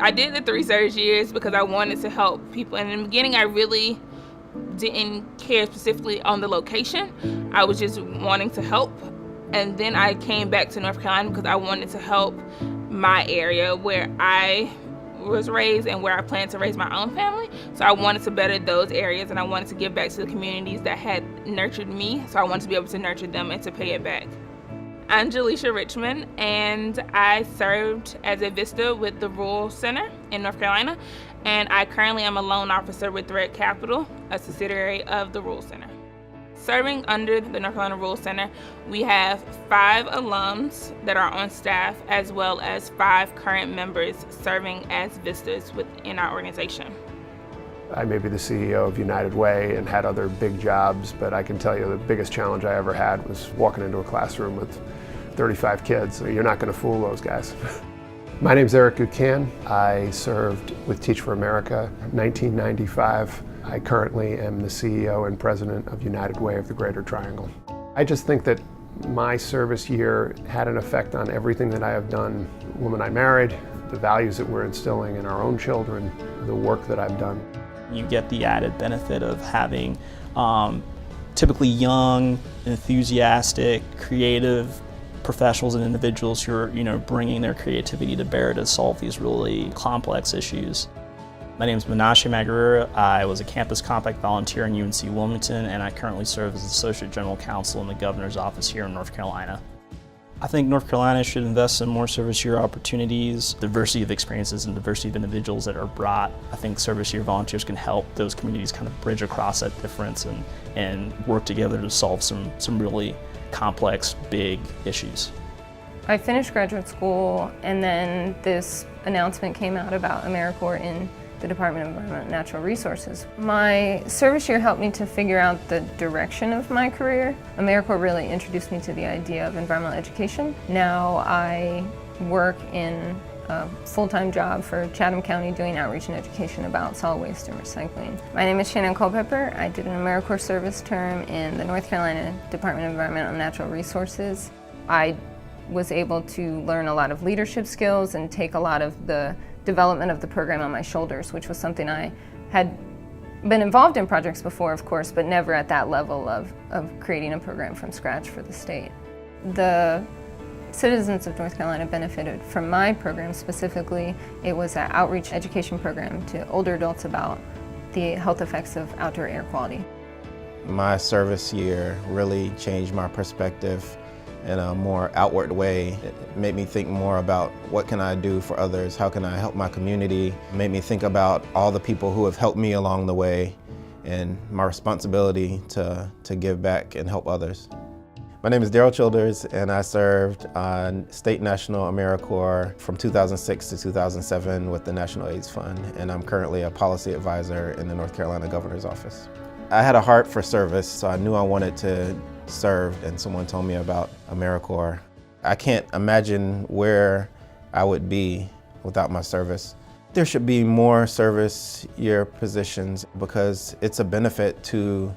I did the 3 service years because I wanted to help people. And in the beginning, I really didn't care specifically on the location. I was just wanting to help. And then I came back to North Carolina because I wanted to help my area where I was raised and where I plan to raise my own family. So I wanted to better those areas, and I wanted to give back to the communities that had nurtured me. So I wanted to be able to nurture them and to pay it back. I'm Jaleisha Richmond, and I served as a VISTA with the Rural Center in North Carolina, and I currently am a loan officer with Thread Capital, a subsidiary of the Rural Center. Serving under the North Carolina Rural Center, we have 5 alums that are on staff, as well as 5 current members serving as VISTAs within our organization. I may be the CEO of United Way and had other big jobs, but I can tell you the biggest challenge I ever had was walking into a classroom with 35 kids. So you're not going to fool those guys. My name's Eric Gucan. I served with Teach for America in 1995. I currently am the CEO and president of United Way of the Greater Triangle. I just think that my service year had an effect on everything that I have done. The woman I married, the values that we're instilling in our own children, the work that I've done. You get the added benefit of having typically young, enthusiastic, creative professionals and individuals who are bringing their creativity to bear to solve these really complex issues. My name is Menashe Magarura. I was a Campus Compact volunteer in UNC Wilmington, and I currently serve as Associate General Counsel in the Governor's Office here in North Carolina. I think North Carolina should invest in more service year opportunities, diversity of experiences and diversity of individuals that are brought. I think service year volunteers can help those communities kind of bridge across that difference and work together to solve some really complex, big issues. I finished graduate school, and then this announcement came out about AmeriCorps in the Department of Environment and Natural Resources. My service year helped me to figure out the direction of my career. AmeriCorps really introduced me to the idea of environmental education. Now I work in a full-time job for Chatham County doing outreach and education about solid waste and recycling. My name is Shannon Culpepper. I did an AmeriCorps service term in the North Carolina Department of Environmental and Natural Resources. I was able to learn a lot of leadership skills and take a lot of the development of the program on my shoulders, which was something I had been involved in projects before, of course, but never at that level of creating a program from scratch for the state. The citizens of North Carolina benefited from my program specifically. It was an outreach education program to older adults about the health effects of outdoor air quality. My service year really changed my perspective in a more outward way. It made me think more about what can I do for others, how can I help my community. It made me think about all the people who have helped me along the way and my responsibility to give back and help others. My name is Daryl Childers, and I served on State National AmeriCorps from 2006 to 2007 with the National AIDS Fund, and I'm currently a policy advisor in the North Carolina Governor's Office. I had a heart for service, so I knew I wanted to serve, and someone told me about AmeriCorps. I can't imagine where I would be without my service. There should be more service year positions because it's a benefit to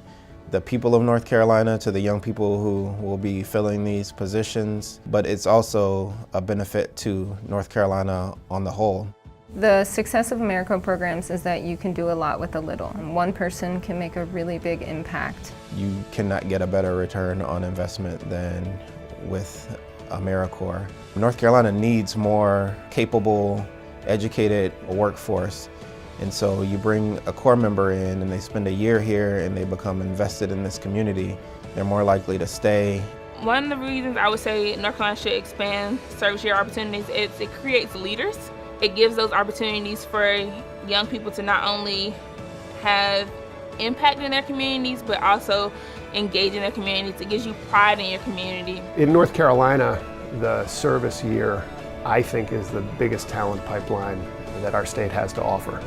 the people of North Carolina, to the young people who will be filling these positions, but it's also a benefit to North Carolina on the whole. The success of AmeriCorps programs is that you can do a lot with a little, and one person can make a really big impact. You cannot get a better return on investment than with AmeriCorps. North Carolina needs more capable, educated workforce, and so you bring a Corps member in and they spend a year here and they become invested in this community, they're more likely to stay. One of the reasons I would say North Carolina should expand service year opportunities is it creates leaders. It gives those opportunities for young people to not only have impact in their communities, but also engage in their communities. It gives you pride in your community. In North Carolina, the service year, I think, is the biggest talent pipeline that our state has to offer.